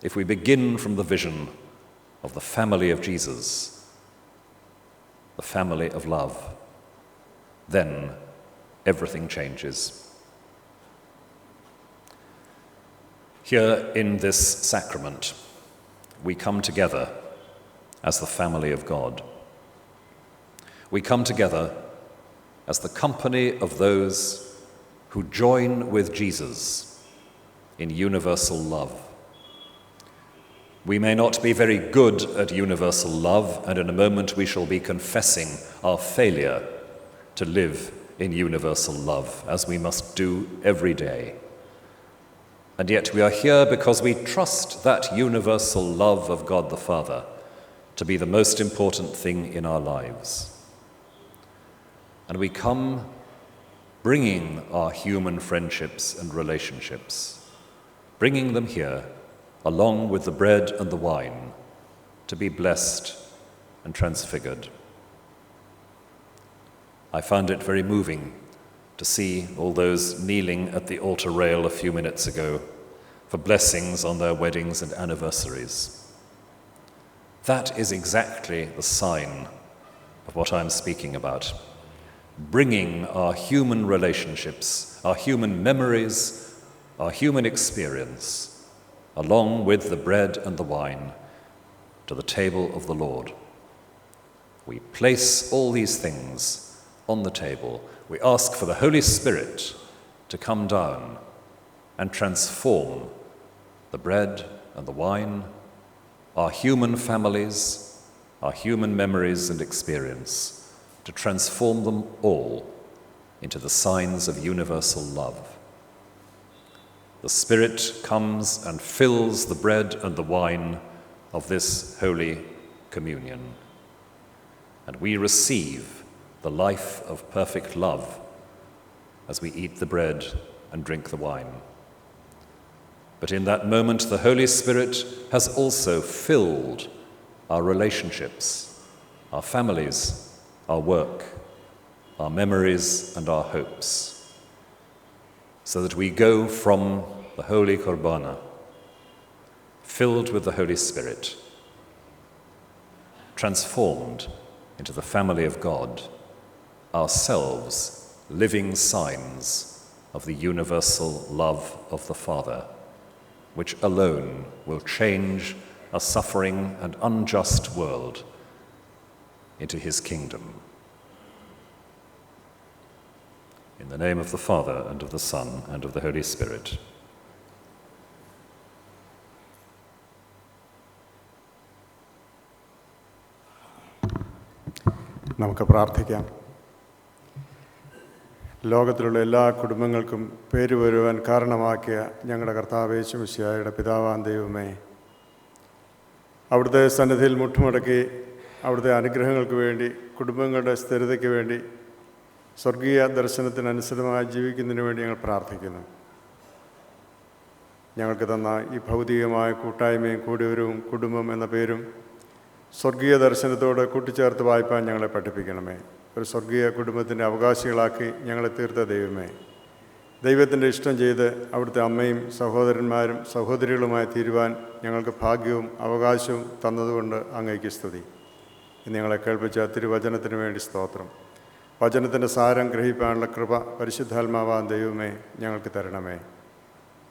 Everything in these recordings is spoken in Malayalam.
if we begin from the vision of the family of Jesus, the family of love, then everything changes. Here in this sacrament, we come together as the family of God. We come together as the company of those who join with Jesus in universal love. We may not be very good at universal love, and in a moment we shall be confessing our failure to live in universal love, as we must do every day. And yet we are here because we trust that universal love of God the Father to be the most important thing in our lives. And we come bringing our human friendships and relationships, bringing them here along with the bread and the wine to be blessed and transfigured. I found it very moving to see all those kneeling at the altar rail a few minutes ago for blessings on their weddings and anniversaries. That is exactly the sign of what I'm speaking about. Bringing our human relationships, our human memories, our human experience, along with the bread and the wine, to the table of the Lord. We place all these things on the table. We ask for the Holy Spirit to come down and transform the bread and the wine, our human families, our human memories and experience, to transform them all into the signs of universal love. The Spirit comes and fills the bread and the wine of this Holy Communion, and we receive the life of perfect love as we eat the bread and drink the wine. But in that moment, the Holy Spirit has also filled our relationships, our families, our work, our memories and our hopes, so that we go from the Holy Qurbana, filled with the Holy Spirit, transformed into the family of God, ourselves living signs of the universal love of the Father, which alone will change a suffering and unjust world into his kingdom. In the name of the Father, and of the Son, and of the Holy Spirit. നമുക്ക് പ്രാർത്ഥിക്കാം. ലോകത്തിലുള്ള എല്ലാ കുടുംബങ്ങൾക്കും പേര് വരുവാൻ കാരണമാക്കിയ ഞങ്ങളുടെ കർത്താവേ യേശുമിശിഹായുടെ പിതാവാം ദൈവമേ, അവിടുത്തെ സന്നിധിയിൽ മുട്ടുമടക്കി അവിടുത്തെ അനുഗ്രഹങ്ങൾക്ക് വേണ്ടി, കുടുംബങ്ങളുടെ സ്ഥിരതയ്ക്ക് വേണ്ടി, സ്വർഗീയ ദർശനത്തിനനുസൃതമായി ജീവിക്കുന്നതിന് വേണ്ടി ഞങ്ങൾ പ്രാർത്ഥിക്കുന്നു. ഞങ്ങൾക്ക് തന്ന ഈ ഭൗതികമായ കൂട്ടായ്മയും കൂടിവരവും കുടുംബം എന്ന പേരും സ്വർഗീയ ദർശനത്തോട് കൂട്ടിച്ചേർത്ത് വായിപ്പാൻ ഞങ്ങളെ പഠിപ്പിക്കണമേ. ഒരു സ്വർഗീയ കുടുംബത്തിൻ്റെ അവകാശികളാക്കി ഞങ്ങളെ തീർത്ത ദൈവമേ, ദൈവത്തിൻ്റെ ഇഷ്ടം ചെയ്ത് അവിടുത്തെ അമ്മയും സഹോദരന്മാരും സഹോദരികളുമായി തീരുവാൻ ഞങ്ങൾക്ക് ഭാഗ്യവും അവകാശവും തന്നതുകൊണ്ട് അങ്ങേക്ക് സ്തുതി. ഇന്ന് ഞങ്ങളെ കേൾപ്പിച്ച തിരുവചനത്തിന് വേണ്ടി സ്തോത്രം. വചനത്തിൻ്റെ സാരം ഗ്രഹിക്കാനുള്ള കൃപ പരിശുദ്ധാത്മാവാൻ ദൈവമേ ഞങ്ങൾക്ക് തരണമേ.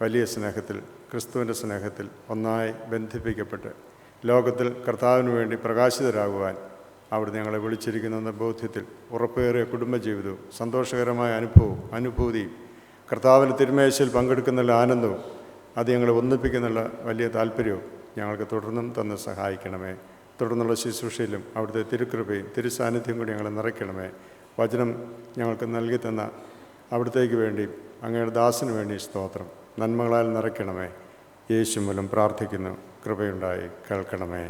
വലിയ സ്നേഹത്തിൽ, ക്രിസ്തുവിൻ്റെ സ്നേഹത്തിൽ ഒന്നായി ബന്ധിപ്പിക്കപ്പെട്ട് ലോകത്തിൽ കർത്താവിന് വേണ്ടി പ്രകാശിതരാകുവാൻ അവിടുന്ന് ഞങ്ങളെ വിളിച്ചിരിക്കുന്നെന്ന ബോധ്യത്തിൽ ഉറപ്പേറിയ കുടുംബജീവിതവും സന്തോഷകരമായ അനുഭൂതിയും കർത്താവിൻ്റെ തിരുമേശയിൽ പങ്കെടുക്കുന്നുള്ള ആനന്ദവും അത് ഞങ്ങളെ ഒന്നിപ്പിക്കുന്നുള്ള വലിയ താല്പര്യവും ഞങ്ങൾക്ക് തുടർന്നും തന്ന് സഹായിക്കണമേ. തുടർന്നുള്ള ശുശ്രൂഷയിലും അവിടുത്തെ തിരുകൃപയും തിരുസാന്നിധ്യം കൂടി ഞങ്ങളെ നിറയ്ക്കണമേ. വചനം ഞങ്ങൾക്ക് നൽകി തന്ന അവിടുത്തേക്ക് വേണ്ടി, അങ്ങയുടെ ദാസന് വേണ്ടി സ്തോത്രം. നന്മകളാൽ നിറയ്ക്കണമേ. യേശു മൂലം പ്രാർത്ഥിക്കുന്നു. കൃപയുണ്ടായി കേൾക്കണമേ.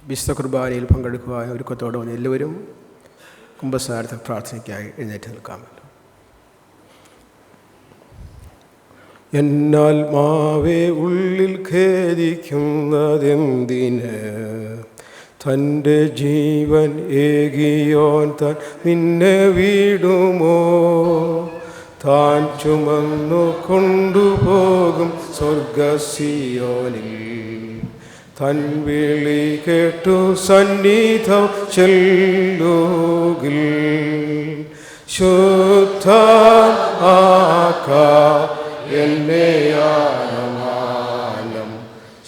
വിശുദ്ധ കുർബാനയിൽ പങ്കെടുക്കുവാൻ ഒരുക്കത്തോടെ വന്ന് എല്ലാവരും കുമ്പസാരത്തെ പ്രാർത്ഥനയ്ക്കായി എഴുന്നേറ്റ് നിൽക്കാമല്ലോ. എന്നാത്മാവേ ഉള്ളിൽ ഖേദിക്കുന്നതെന്തിന്, തൻ്റെ ജീവൻ ഏകിയോൻ താൻ നിന്നെ വീടുമോ? താൻ ചുമന്നു കൊണ്ടുപോകും സ്വർഗസിയോനിൽ. തൻ വിളി കേട്ടു സന്നിധം ചെല്ലുകിൽ. ശുദ്ധ എന്നെ ആനമാനം.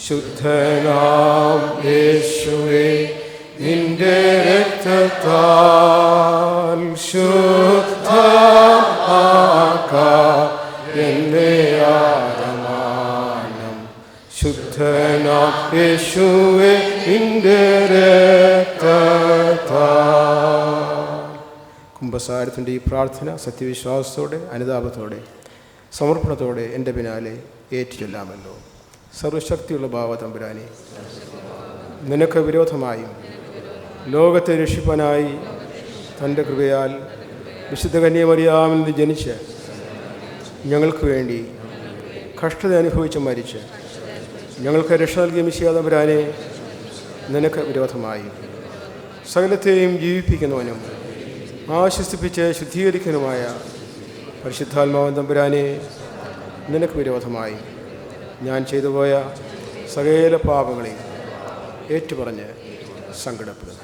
ശുദ്ധനാം യേശുവേ നിന്റെ രക്തത്താൽ. ശുദ്ധ എന്നെ ആനമാനം. ശുദ്ധനാം യേശുവേ നിന്റെ രക്തത്താൽ. കുമ്പസാരത്തിൻ്റെ ഈ പ്രാർത്ഥന സത്യവിശ്വാസത്തോടെ, അനുതാപത്തോടെ, സമർപ്പണത്തോടെ എൻ്റെ പിന്നാലെ ഏറ്റുചൊല്ലാമല്ലോ. സർവശക്തിയുള്ള ബാവ തമ്പുരാനെ, നിനക്ക് വിരോധമായും ലോകത്തെ രക്ഷിപ്പാനായി തൻ്റെ കൃപയാൽ വിശുദ്ധ കന്യമറിയാമിൽ നിന്ന് ജനിച്ച് ഞങ്ങൾക്ക് വേണ്ടി കഷ്ടത അനുഭവിച്ച് മരിച്ച് ഞങ്ങൾക്ക് രക്ഷ നൽകിയ മിശിഹാ തമ്പുരാനെ, നിനക്ക് വിരോധമായും സകലത്തെയും ജീവിപ്പിക്കുന്നവനും ആശ്വസിപ്പിച്ച് ശുദ്ധീകരിക്കുന്നതുമായ പരിശുദ്ധാത്മാവൻ തമ്പുരാനെ, നിനക്ക് വിരോധമായി ഞാൻ ചെയ്തു പോയ സകല പാപങ്ങളെയും ഏറ്റുപറഞ്ഞ് സങ്കടപ്പെടുന്നു.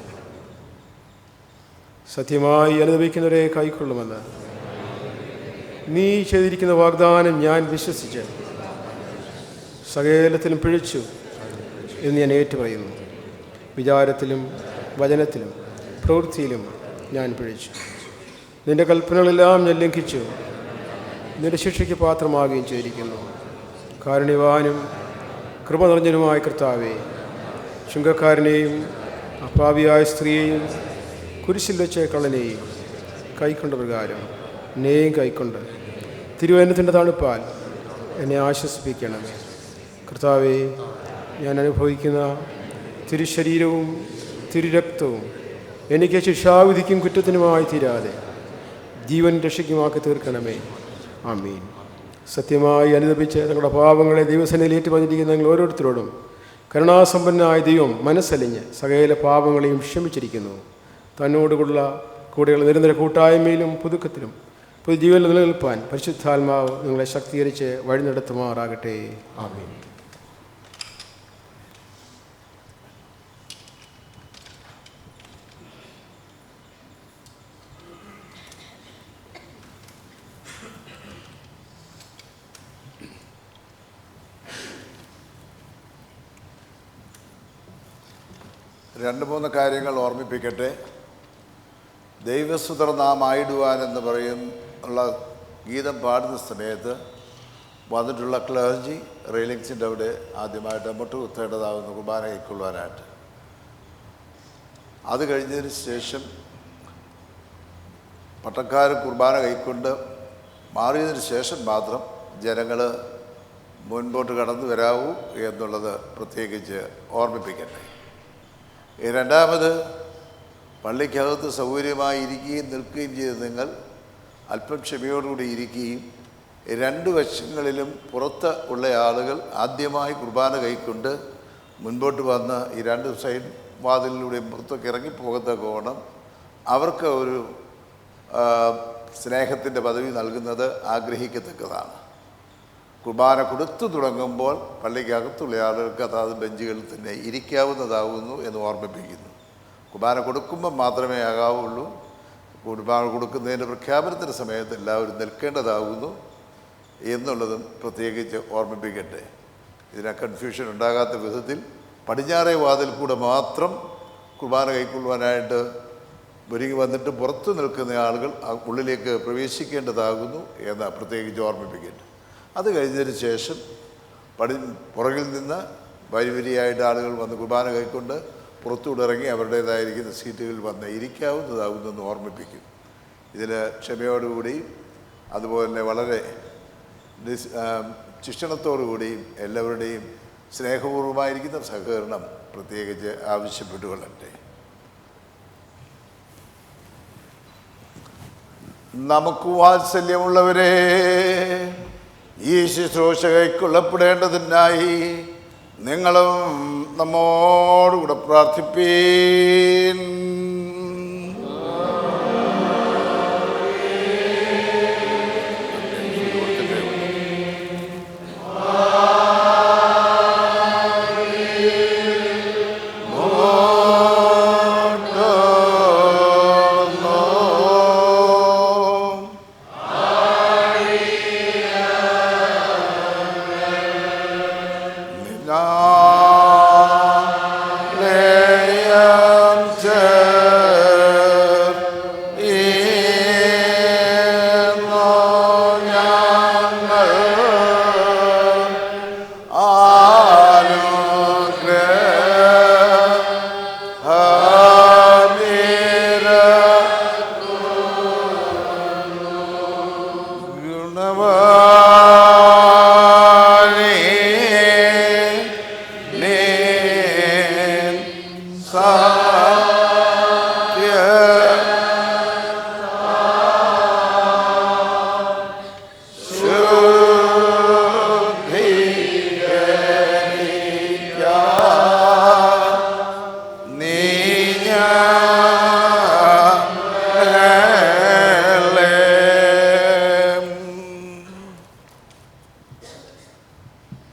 സത്യമായി അനുഭവിക്കുന്നവരെ കൈക്കൊള്ളുമെന്ന് നീ ചെയ്തിരിക്കുന്ന വാഗ്ദാനം ഞാൻ വിശ്വസിച്ച് സകലത്തിലും പിഴച്ചു എന്ന് ഞാൻ ഏറ്റുപറയുന്നു. വിചാരത്തിലും വചനത്തിലും പ്രവൃത്തിയിലും ഞാൻ പിഴച്ചു. നിൻ്റെ കൽപ്പനകളെല്ലാം ഞാൻ ലംഘിച്ചു. നിൻ്റെ ശിക്ഷയ്ക്ക് പാത്രമാകുകയും ചെയ്തിരിക്കുന്നു. കാരുണ്യവാനും കൃപ നിറഞ്ഞനുമായ കർത്താവേ, ചുങ്കക്കാരനെയും അപാവിയായ സ്ത്രീയെയും കുരിശിൽ വെച്ച കള്ളനെയും കൈക്കൊണ്ട പ്രകാരം എന്നെയും കൈക്കൊണ്ട് തിരുവചനത്തിൻ്റെ തണുപ്പാൽ എന്നെ ആശ്വസിപ്പിക്കണമേ. കർത്താവേ, ഞാൻ അനുഭവിക്കുന്ന തിരുശരീരവും തിരുരക്തവും എനിക്ക് ശിക്ഷാവിധിക്കും കുറ്റത്തിനുമായി തീരാതെ ജീവൻ രക്ഷയ്ക്കുമാക്കി തീർക്കണമേ. ആമീൻ. സത്യമായി അനുദപിച്ച് തങ്ങളുടെ പാപങ്ങളെ ദൈവസേനയിൽ ഏറ്റുപറഞ്ഞിരിക്കുന്ന നിങ്ങൾ ഓരോരുത്തരോടും കരുണാസമ്പന്നനായ ദൈവം മനസ്സലിഞ്ഞ് സകല പാപങ്ങളെയും ക്ഷമിച്ചിരിക്കുന്നു. കൂടെയുള്ള നിരന്തര കൂട്ടായ്മയിലും പുതുക്കത്തിലും പുതുജീവനിൽ നിലനിൽപ്പാൻ പരിശുദ്ധാത്മാവ് നിങ്ങളെ ശക്തീകരിച്ച് വഴി നടത്തുമാറാകട്ടെ. ആമീൻ. രണ്ട് മൂന്ന് കാര്യങ്ങൾ ഓർമ്മിപ്പിക്കട്ടെ. ദൈവസുതർ നാം ആയിടുവാൻ എന്ന് ഉള്ള ഗീതം പാടുന്ന സമയത്ത് വന്നിട്ടുള്ള ക്ലർജി റെയിലിങ്സിൻ്റെ അവിടെ ആദ്യമായിട്ട് മുട്ടുകുത്തേണ്ടതാവുന്ന കുർബാന കൈക്കൊള്ളുവാനായിട്ട്. അത് കഴിഞ്ഞതിന് ശേഷം പട്ടക്കാർ കുർബാന കൈക്കൊണ്ട് മാറിയതിന് ശേഷം മാത്രം ജനങ്ങൾ മുൻപോട്ട് കടന്നു വരാവൂ എന്നുള്ളത് പ്രത്യേകിച്ച് ഓർമ്മിപ്പിക്കട്ടെ. രണ്ടാമത്, പള്ളിക്കകത്ത് സൗകര്യമായി ഇരിക്കുകയും നിൽക്കുകയും ചെയ്ത് നിങ്ങൾ അല്പം ക്ഷമയോടുകൂടി ഇരിക്കുകയും രണ്ട് വശങ്ങളിലും പുറത്ത് ഉള്ള ആളുകൾ ആദ്യമായി കുർബാന കൈക്കൊണ്ട് മുൻപോട്ട് വന്ന് ഈ രണ്ട് സൈഡ് വാതിലിലൂടെയും പുറത്തൊക്കെ ഇറങ്ങിപ്പോകത്തക്കോണം അവർക്ക് ഒരു സ്നേഹത്തിൻ്റെ പദവി നൽകുന്നത് ആഗ്രഹിക്കത്തക്കതാണ്. കുർബാന കൊടുത്തു തുടങ്ങുമ്പോൾ പള്ളിക്കകത്തുള്ള ആളുകൾക്ക് അതാത് ബെഞ്ചുകളിൽ തന്നെ ഇരിക്കാവുന്നതാകുന്നു എന്ന് ഓർമ്മിപ്പിക്കുന്നു. കുർബാന കൊടുക്കുമ്പോൾ മാത്രമേ ആകാവുള്ളൂ. കുർബാന കൊടുക്കുന്നതിൻ്റെ പ്രഖ്യാപനത്തിൻ്റെ സമയത്ത് എല്ലാവരും നിൽക്കേണ്ടതാകുന്നു എന്നുള്ളതും പ്രത്യേകിച്ച് ഓർമ്മിപ്പിക്കട്ടെ. ഇതിന് കൺഫ്യൂഷൻ ഉണ്ടാകാത്ത വിധത്തിൽ പടിഞ്ഞാറേ വാതിൽ കൂടെ മാത്രം കുർബാന കൈക്കൊള്ളുവാനായിട്ട് ഒരുങ്ങി വന്നിട്ട് പുറത്തു നിൽക്കുന്ന ആളുകൾ ഉള്ളിലേക്ക് പ്രവേശിക്കേണ്ടതാകുന്നു എന്ന് പ്രത്യേകിച്ച് ഓർമ്മിപ്പിക്കട്ടെ. അത് കഴിഞ്ഞതിന് ശേഷം പുറകിൽ നിന്ന് വരിവരിയായിട്ട് ആളുകൾ വന്ന് കുർബാന കൈക്കൊണ്ട് പുറത്തുകൂടെ ഇറങ്ങി അവരുടേതായിരിക്കുന്ന സീറ്റുകളിൽ വന്ന് ഇരിക്കാവുന്നതാകുന്നെന്ന് ഓർമ്മിപ്പിക്കും. ഇതിൽ ക്ഷമയോടുകൂടിയും അതുപോലെ വളരെ ശിക്ഷണത്തോടുകൂടിയും എല്ലാവരുടെയും സ്നേഹപൂർവ്വമായിരിക്കുന്ന സഹകരണം പ്രത്യേകിച്ച് ആവശ്യപ്പെട്ടുകൊള്ളട്ടെ. നമുക്ക് വാത്സല്യമുള്ളവരെ, ഈ ശുശ്രൂഷ കൈക്കൊള്ളപ്പെടേണ്ടതിനായി നിങ്ങളും നമ്മോടുകൂടെ പ്രാർത്ഥിപ്പീൻ.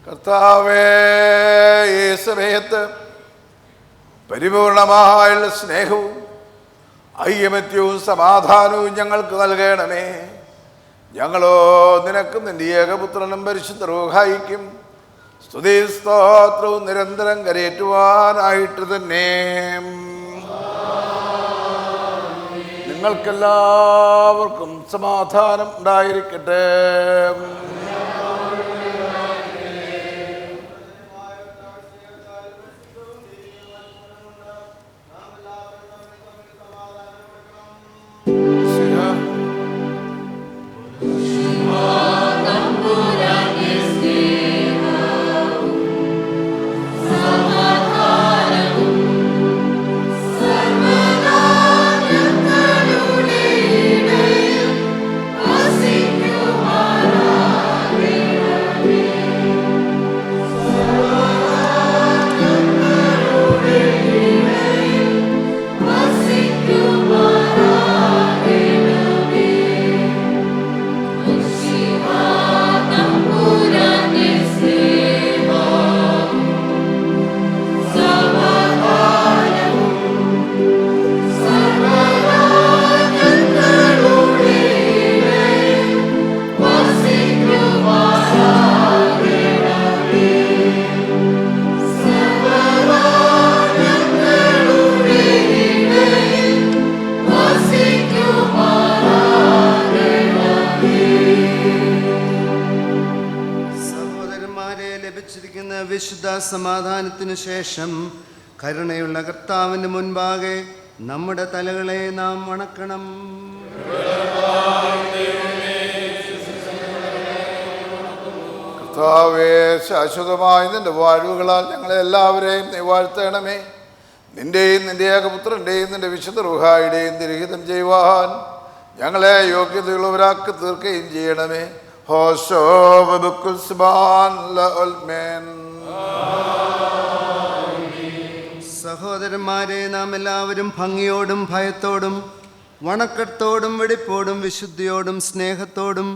കർത്താവേ, ഈ സമയത്ത് പരിപൂർണമായ സ്നേഹവും ഐകമത്യവും സമാധാനവും ഞങ്ങൾക്ക് നൽകണമേ. ഞങ്ങളോ നിനക്കും നിന്റെ ഏകപുത്രനും പരിശുദ്ധ റൂഹായിക്കും സ്തുതി സ്തോത്രവും നിരന്തരം കരയേറ്റുവാനായിട്ട് തന്നെ. നിങ്ങൾക്കെല്ലാവർക്കും സമാധാനം ഉണ്ടായിരിക്കട്ടെ. വിശുദ്ധ സമാധാനത്തിനു ശേഷം കരുണയുള്ള കർത്താവിന് മുൻപാകെ നമ്മുടെ തലകളെ നാം വണക്കണം. കർത്താവേ, ശാശ്വതമായ നിന്റെ വാഴ്വുകളാൽ ഞങ്ങളെ എല്ലാവരെയും നീ വാഴ്ത്തണമേ. നിന്റെയും നിന്റെ ഏകപുത്രൻ്റെയും നിന്റെ വിശുദ്ധ റൂഹായുടെയും തിരഹിതം ചെയ്യുവാൻ ഞങ്ങളെ യോഗ്യതയുള്ളവരാക്കി തീർക്കുകയും ചെയ്യണമേ. ഹോശോ വബുക്കുൽ സുബ്ഹാൻ ലഅൽമേൻ. സഹോദരന്മാരെ, നാം എല്ലാവരും ഭംഗിയോടും ഭയത്തോടും വണക്കത്തോടും വെടിപ്പോടും വിശുദ്ധിയോടും സ്നേഹത്തോടും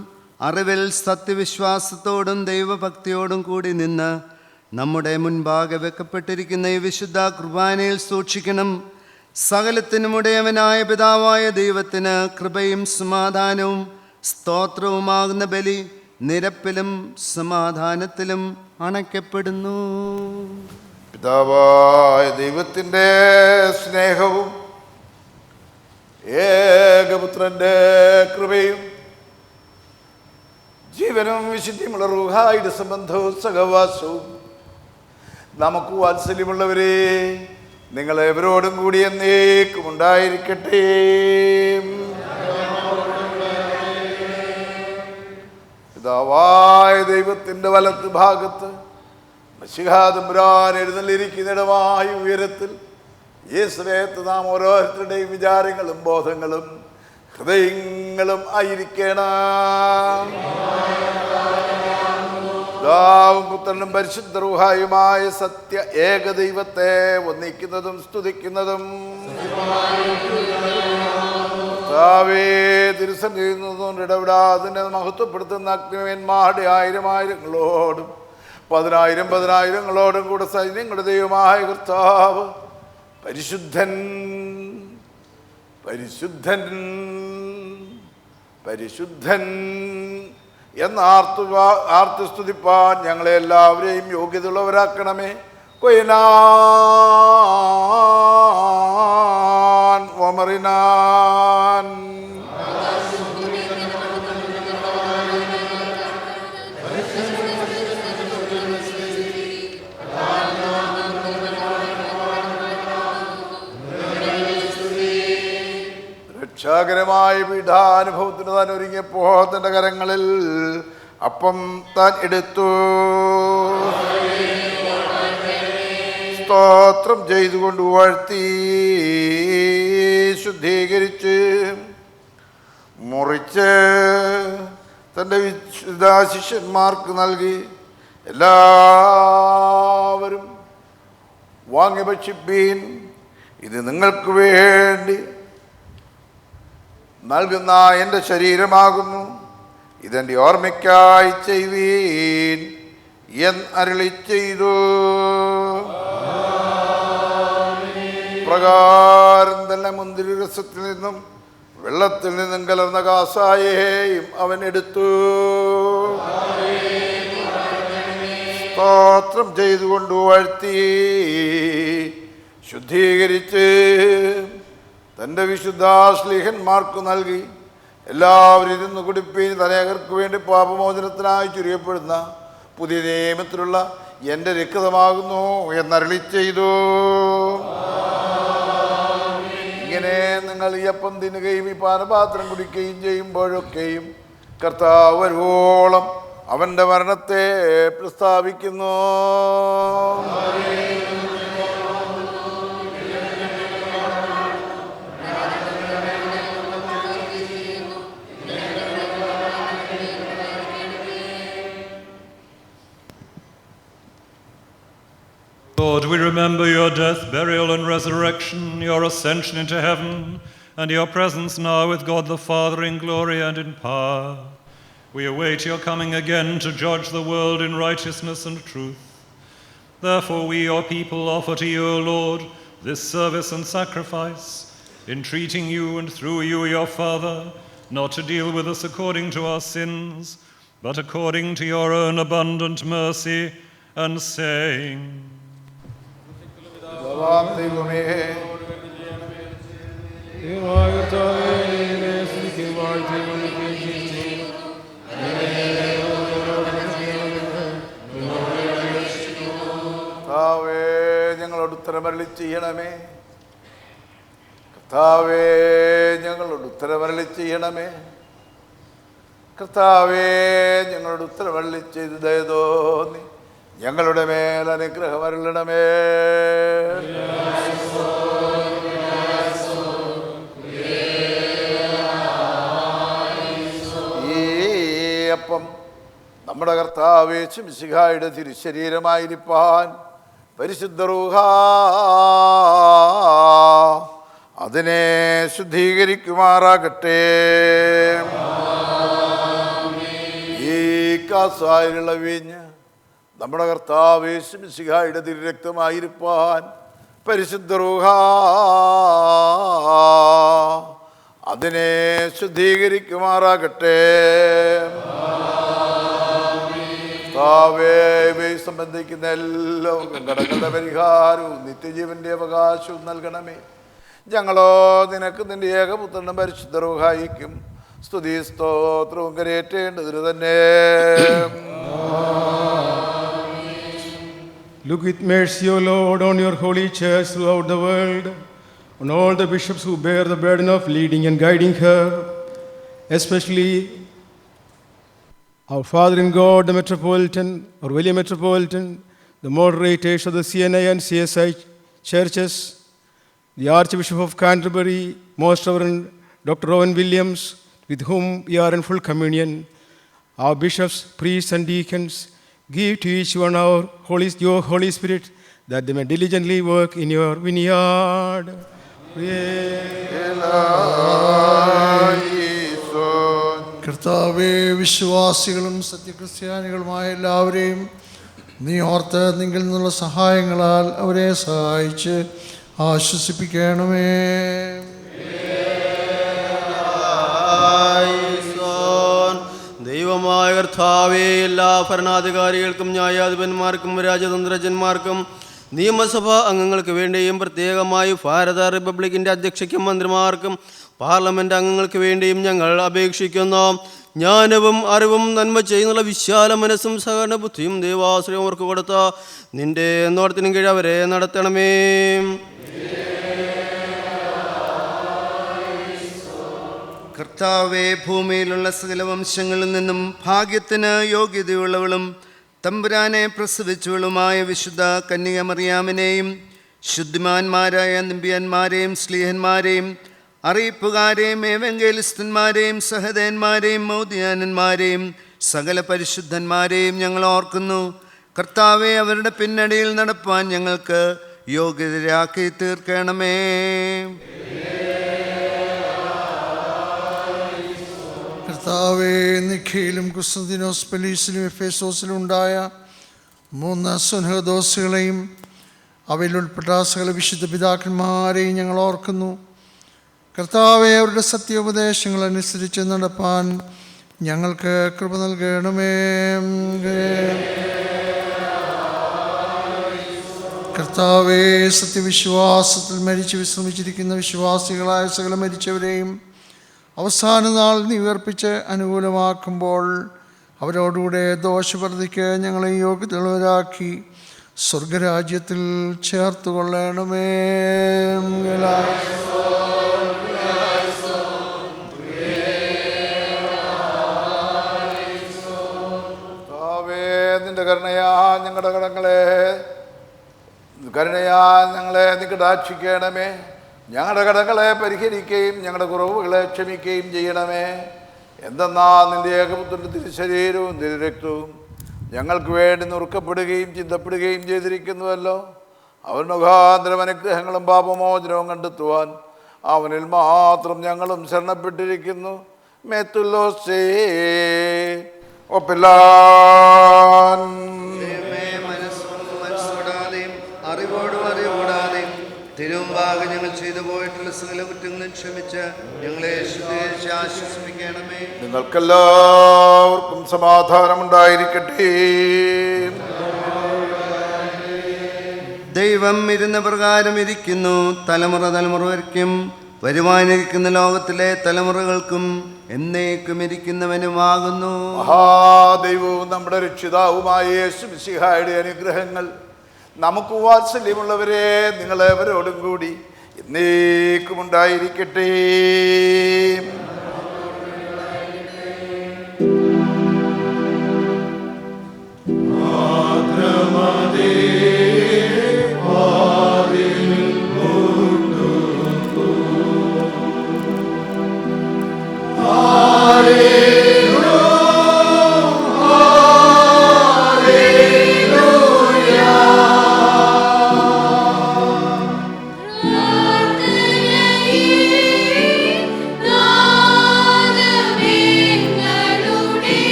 അറിവിൽ സത്യവിശ്വാസത്തോടും ദൈവഭക്തിയോടും കൂടി നിന്ന് നമ്മുടെ മുൻപാകെ വെക്കപ്പെട്ടിരിക്കുന്ന ഈ വിശുദ്ധ കുർബാനയിൽ സൂക്ഷിക്കണം. സകലത്തിനും ഉടയവനായ പിതാവായ ദൈവത്തിന് കൃപയും സമാധാനവും സ്തോത്രവുമാകുന്ന ബലി നിരപ്പിലും സമാധാനത്തിലും അണയ്ക്കപ്പെടുന്നു. പിതാവായ ദൈവത്തിൻ്റെ സ്നേഹവും ഏകപുത്രൻ്റെ കൃപയും ജീവനും വിശുദ്ധിയുമുള്ള റൂഹായുടെ സംബന്ധവും സഹവാസവും നമുക്ക് വാത്സല്യമുള്ളവരെ നിങ്ങളെവരോടും കൂടി എന്നേക്കും ഉണ്ടായിരിക്കട്ടെ. പിതാവായ ദൈവത്തിൻ്റെ വലത്ത് ഭാഗത്ത് മശിഹാതമ്പുരാൻ എഴുന്നള്ളിരിക്കുന്നിടമായ ഉയരത്തിൽ ഈ സമയത്ത് നാം ഓരോരുത്തരുടെയും വിചാരങ്ങളും ബോധങ്ങളും ഹൃദയങ്ങളും ആയിരിക്കണം. പിതാവും പുത്രനും പരിശുദ്ധ റൂഹായുമായ സത്യ ഏകദൈവത്തെ ഒന്നിക്കുന്നതും സ്തുതിക്കുന്നതും തിരുസന്നിധിയിൽ നിന്നും ഇടപെടാതിനെ മഹത്വപ്പെടുത്തുന്ന അഗ്നിമേന്മാരുടെ ആയിരം ആയിരങ്ങളോടും 10,000 10,000ങ്ങളോടും കൂടെ സൈന്യങ്ങളുടെ ദൈവമായ കർത്താവ് പരിശുദ്ധൻ പരിശുദ്ധൻ പരിശുദ്ധൻ എന്ന് ആർത്തു സ്തുതിപ്പാൻ ഞങ്ങളെ എല്ലാവരെയും യോഗ്യതയുള്ളവരാക്കണമേ. കൊയനാൻ വമറിനാൻ. രക്ഷാകരമായ പീഠാനുഭവത്തിന് താൻ ഒരുങ്ങിയപ്പോൾ തൻ്റെ കരങ്ങളിൽ അപ്പം താൻ എടുത്തു, സ്തോത്രം ചെയ്തുകൊണ്ട് വാഴ്ത്തി ശുദ്ധീകരിച്ച് മുറിച്ച് തൻ്റെ വിശുദ്ധ ശിഷ്യന്മാർക്ക് നൽകി, എല്ലാവരും വാങ്ങി ഭക്ഷിപ്പീൻ, ഇത് നിങ്ങൾക്ക് വേണ്ടി നൽകുന്ന എൻ്റെ ശരീരമാകുന്നു, ഇതെൻ്റെ ഓർമ്മയ്ക്കായി ചെയ്യുവീൻ എന്ന് അരുളി ചെയ്തു. പ്രകാരം തന്നെ മുന്തിരി രസത്തിൽ നിന്നും വെള്ളത്തിൽ നിന്നും കലർന്ന കാസായേയും അവൻ എടുത്തു, സ്തോത്രം ചെയ്തുകൊണ്ട് വാഴ്ത്തി ശുദ്ധീകരിച്ച് തൻ്റെ വിശുദ്ധ ശ്ലീഹന്മാർക്ക് നൽകി, എല്ലാവരും ഇരുന്ന് കുടിപ്പീൻ, തനേകർക്ക് വേണ്ടി പാപമോചനത്തിനായി ചുരുക്കപ്പെടുന്ന പുതിയ നിയമത്തിലുള്ള എൻ്റെ രക്തമാകുന്നു എന്നരുളി ചെയ്തു. ഇങ്ങനെ നിങ്ങൾ ഈ അപ്പം തിന്നുകയും ഈ പാനപാത്രം കുടിക്കുകയും ചെയ്യുമ്പോഴൊക്കെയും കർത്താവ് വരുവോളം അവൻ്റെ മരണത്തെ പ്രസ്താവിക്കുന്നു. Lord, we remember your death, burial, and resurrection, your ascension into heaven, and your presence now with God the Father in glory and in power. We await your coming again to judge the world in righteousness and truth. Therefore we, your people, offer to you, O Lord, this service and sacrifice, entreating you and through you, your Father, not to deal with us according to our sins, but according to your own abundant mercy, and saying, ഞങ്ങളോട് ഉത്തരമരളി ചെയ്യണമേ, കർത്താവേ ഞങ്ങളോട് ഉത്തരമരളി ചെയ്യണമേ, കർത്താവേ ഞങ്ങളോട് ഉത്തരമരളി ചെയ്ത് ദയതോന്നി ഞങ്ങളുടെ മേൽ അനുഗ്രഹമരുളണമേ. ഈ അപ്പം നമ്മുടെ കർത്താവ് യേശു മിശിഹായുടെ തിരുശരീരമായിരിക്കാൻ പരിശുദ്ധ റൂഹ അതിനെ ശുദ്ധീകരിക്കുമാറാകട്ടെ. ഈ കാസായുള്ള വീഞ്ഞ് നമ്മുടെ കർത്താവ് യേശു മിശിഹായുടെ തിരുരക്തമായിരിക്കാൻ പരിശുദ്ധ റൂഹ അതിനെ ശുദ്ധീകരിക്കുമാറാകട്ടെ. ഇവയെ സംബന്ധിക്കുന്ന എല്ലാവർക്കും കടങ്ങളുടെ പരിഹാരവും നിത്യജീവന്റെ അവകാശവും നൽകണമേ. ഞങ്ങളോ നിനക്ക് നിന്റെ ഏകപുത്രനും പരിശുദ്ധ റൂഹായിക്കും സ്തുതി സ്തോത്രവും കരയേറ്റേണ്ടതിന് തന്നെ. Look with mercy, O Lord, on your holy church throughout the world, on all the bishops who bear the burden of leading and guiding her, especially our Father in God, the Metropolitan, or William Metropolitan, the moderators of the CNI and CSI churches, the Archbishop of Canterbury, Most Reverend Dr. Owen Williams, with whom we are in full communion, our bishops, priests, and deacons, Give to each one your Holy Spirit, that they may diligently work in your vineyard. കർത്താവേ, വിശ്വാസികളും സത്യക്രിസ്ത്യാനികളുമായ എല്ലാവരെയും നീ ഓർത്ത് നിങ്കിൽ നിന്നുള്ള സഹായങ്ങളാൽ അവരെ സഹായിച്ച് ആശ്വസിപ്പിക്കണമേ. ദൈവമായ കർത്താവേ, എല്ലാ ഭരണാധികാരികൾക്കും ന്യായാധിപന്മാർക്കും രാജതന്ത്രജ്ഞന്മാർക്കും നിയമസഭ അംഗങ്ങൾക്ക് വേണ്ടിയും പ്രത്യേകമായി ഭാരത റിപ്പബ്ലിക്കിൻ്റെ അധ്യക്ഷയ്ക്കും മന്ത്രിമാർക്കും പാർലമെൻറ്റ് അംഗങ്ങൾക്ക് വേണ്ടിയും ഞങ്ങൾ അപേക്ഷിക്കുന്നു. ജ്ഞാനവും അറിവും നന്മ ചെയ്യുന്നുള്ള വിശാല മനസ്സും സഹകരണ ബുദ്ധിയും ദൈവാശ്രയം അവർക്ക് കൊടുത്ത നിന്റെ നോട്ടത്തിനും കീഴ് അവരെ നടത്തണമേ. കർത്താവേ, ഭൂമിയിലുള്ള സകല വംശങ്ങളിൽ നിന്നും ഭാഗ്യത്തിന് യോഗ്യതയുള്ളവളും തമ്പുരാനെ പ്രസവിച്ചവളുമായ വിശുദ്ധ കന്യക മറിയാമിനെയും ശുദ്ധിമാന്മാരായ നമ്പിയന്മാരെയും സ്ലീഹന്മാരെയും അറിയിപ്പുകാരെയും ഏവെങ്കേലിസ്തന്മാരെയും സഹദേന്മാരെയും മൗദ്യാനന്മാരെയും സകല പരിശുദ്ധന്മാരെയും ഞങ്ങൾ ഓർക്കുന്നു. കർത്താവെ, അവരുടെ പിന്നടിയിൽ നടപ്പാൻ ഞങ്ങൾക്ക് യോഗ്യതരാക്കി തീർക്കണമേ. കർത്താവേ, നിഖയിലും കുസ്തന്തീനോസ് പലീസിലും എഫേസോസിലും ഉണ്ടായ 3 സുനഹദോസുകളെയും അവയിൽ ഉൾപ്പെട്ട സകല വിശുദ്ധ പിതാക്കന്മാരെയും ഞങ്ങൾ ഓർക്കുന്നു. കർത്താവെ, അവരുടെ സത്യോപദേശങ്ങൾ അനുസരിച്ച് നടപ്പാൻ ഞങ്ങൾക്ക് കൃപ നൽകണമേ. കർത്താവെ, സത്യവിശ്വാസത്തിൽ മരിച്ചു വിശ്രമിച്ചിരിക്കുന്ന വിശ്വാസികളായ സകല മരിച്ചവരെയും അവസാന നാൾ നീ ഉയർപ്പിച്ച് അനുകൂലമാക്കുമ്പോൾ അവരോടുകൂടെ ദോഷപ്രതിക്ക് ഞങ്ങളെ യോഗ്യതയുള്ളവരാക്കി സ്വർഗരാജ്യത്തിൽ ചേർത്തുകൊള്ളണമേ. നിന്റെ കരുണയാ ഞങ്ങളെ നീ കടാക്ഷിക്കണമേ. ഞങ്ങളുടെ കടങ്ങളെ പരിഹരിക്കുകയും ഞങ്ങളുടെ കുറവുകളെ ക്ഷമിക്കുകയും ചെയ്യണമേ. എന്തെന്നാ നിന്റെ ഏകപുത്രൻ്റെ തിരുശരീരവും തിരുരക്തവും ഞങ്ങൾക്ക് വേണ്ടി നുറുക്കപ്പെടുകയും ചിന്തപ്പെടുകയും ചെയ്തിരിക്കുന്നുവല്ലോ. അവൻ മുഖാന്തരം അനുഗ്രഹങ്ങളും പാപമോചനവും കണ്ടെത്തുവാൻ അവനിൽ മാത്രം ഞങ്ങളും ശരണപ്പെട്ടിരിക്കുന്നു. മെത്തുലോസേ ഒപ്പില്ലാൻ മനസ്സോടാതെയും അറിവോടും അറിവോടാതെയും തിരുമുമ്പാകെ ഞങ്ങൾ ചെയ്തു പോയിട്ടുള്ള സകല കുറ്റങ്ങളും ക്ഷമിച്ച് ഞങ്ങളെ ശുദ്ധീകരിച്ച് ആശ്വസിപ്പിക്കണമേ. നിങ്ങൾക്കെല്ലാവർക്കും സമാധാനമുണ്ടായിരിക്കട്ടെ. ദൈവം ഇരുന്ന പ്രകാരം ഇരിക്കുന്നു. തലമുറ തലമുറയ്ക്കും വരുവാനിരിക്കുന്ന ലോകത്തിലെ തലമുറകൾക്കും എന്നേക്കും ഇരിക്കുന്നവനുമാകുന്നു. മഹാദൈവവും നമ്മുടെ രക്ഷിതാവുമായ യേശു മിശിഹായുടെ അനുഗ്രഹങ്ങൾ നമുക്ക് വാത്സല്യമുള്ളവരെ നിങ്ങളെവരോടും കൂടി എന്നേക്കും ഉണ്ടായിരിക്കട്ടെ.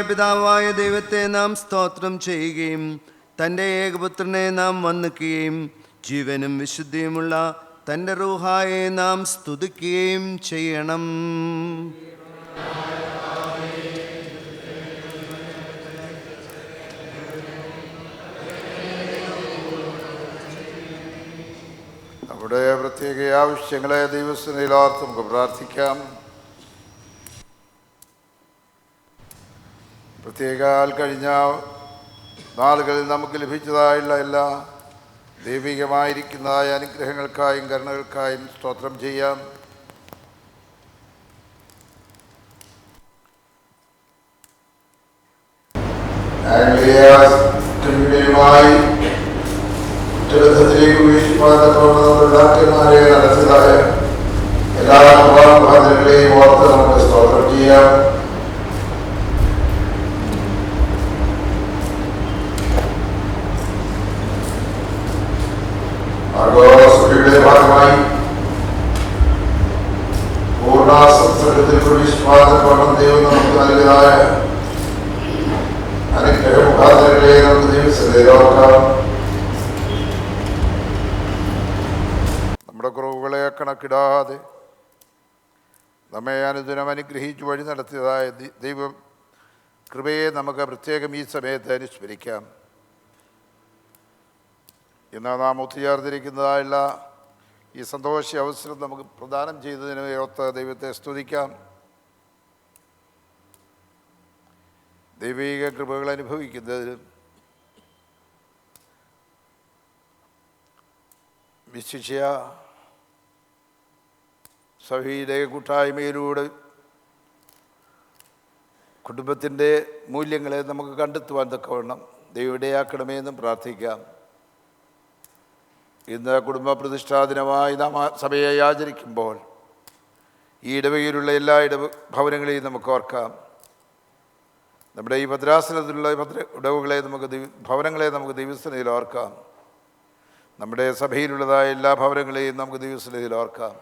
പിതാവായ ദൈവത്തെ നാം സ്തോത്രം ചെയ്യുകയും തൻ്റെ ഏകപുത്രനെ നാം വന്ദിക്കുകയും ജീവനും വിശുദ്ധിയുമുള്ള തൻ്റെ റൂഹായെ നാം സ്തുതിക്കുകയും ചെയ്യണം. നമ്മുടെ പ്രത്യേക ആവശ്യങ്ങളെ ദൈവസന്നിധിയിലോർത്ത് നമുക്ക് പ്രാർത്ഥിക്കാം. പ്രത്യേകാൽ കഴിഞ്ഞ നാളുകളിൽ നമുക്ക് ലഭിച്ചതായുള്ള എല്ലാ ദൈവികമായിരിക്കുന്നതായ അനുഗ്രഹങ്ങൾക്കായും കരുണകൾക്കായും സ്തോത്രം ചെയ്യാം. ായി ബന്ധത്തിലേക്ക് വീഴ്ചപ്പാടത്തോടെ ഡാക്ടർമാരെ നടത്തിയതായ എല്ലാ മുഖാമുഖാന്തരങ്ങളെയും ഓർത്ത് നമുക്ക് സ്തോത്രം ചെയ്യാം. ആഗോളസഭയുടെ ഭാഗമായി പൂർണ്ണാസംസർഗത്തിൽ പ്രവേശിപ്പാദത്തോളം ദൈവം നമുക്ക് നൽകിയതായ അനുഗ്രഹ മുഖാന്തരങ്ങളെ നമുക്ക് ദൈവസന്നിധിയിലോർക്കാം. നമ്മുടെ കുറവുകളെ കണക്കിടാതെ നമ്മെ അനുദിനം അനുഗ്രഹിച്ചു വഴി നടത്തിയതായ ദൈവ കൃപയെ നമുക്ക് പ്രത്യേകം ഈ സമയത്ത് അനുസ്മരിക്കാം. ഇന്ന് നാം ഒത്തുചേർന്നിരിക്കുന്നതായുള്ള ഈ സന്തോഷ അവസരം നമുക്ക് പ്രദാനം ചെയ്തതിന് ഒത്ത് ദൈവത്തെ സ്തുതിക്കാം. ദൈവിക കൃപകൾ അനുഭവിക്കുന്നതിനും വിശിഷ്യ സഭയിലെ കൂട്ടായ്മയിലൂടെ കുടുംബത്തിൻ്റെ മൂല്യങ്ങളെ നമുക്ക് കണ്ടെത്തുവാൻ തക്കവണ്ണം ദൈവം ഇടയാക്കണമേ എന്നും പ്രാർത്ഥിക്കാം. ഇന്ന് കുടുംബ പ്രതിഷ്ഠാദിനമായി നാം സഭയെ ആചരിക്കുമ്പോൾ ഈ ഇടവകയിലുള്ള എല്ലാ ഭവനങ്ങളെയും നമുക്ക് ഓർക്കാം. നമ്മുടെ ഈ ഭദ്രാസനത്തിലുള്ള ഇടവുകളെ ഭവനങ്ങളെ നമുക്ക് ദൈവസന്നിധിയിൽ ഓർക്കാം. നമ്മുടെ സഭയിലുള്ളതായ എല്ലാ ഭവനങ്ങളെയും നമുക്ക് ദൈവസന്നിധിയിൽ ഓർക്കാം.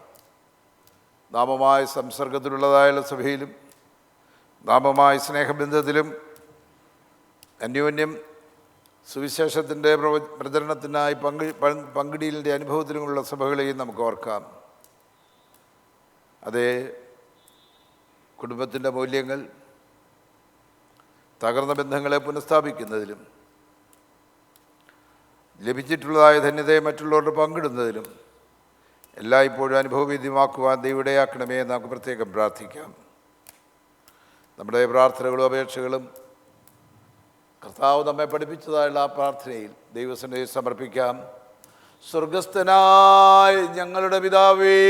നാമമായ സംസർഗത്തിലുള്ളതായുള്ള സഭയിലും നാമമായ സ്നേഹബന്ധത്തിലും അന്യോന്യം സുവിശേഷത്തിൻ്റെ പ്രചരണത്തിനായി പങ്കിടലിൻ്റെ അനുഭവത്തിലുമുള്ള സഭകളെയും നമുക്ക് ഓർക്കാം. അതേ കുടുംബത്തിൻ്റെ മൂല്യങ്ങൾ തകർന്ന ബന്ധങ്ങളെ പുനഃസ്ഥാപിക്കുന്നതിലും ലഭിച്ചിട്ടുള്ളതായ ധന്യതയെ മറ്റുള്ളവരോട് പങ്കിടുന്നതിലും എല്ലായ്പ്പോഴും അനുഭവവേദ്യമാക്കുവാൻ ദൈവം ഇടയാക്കണമേ എന്ന് നമുക്ക് പ്രത്യേകം പ്രാർത്ഥിക്കാം. നമ്മുടെ പ്രാർത്ഥനകളും അപേക്ഷകളും കർത്താവ് നമ്മെ പഠിപ്പിച്ചതായുള്ള ആ പ്രാർത്ഥനയിൽ ദൈവസന്നിധിയിൽ സമർപ്പിക്കാം. സ്വർഗസ്ഥനായ ഞങ്ങളുടെ പിതാവേ,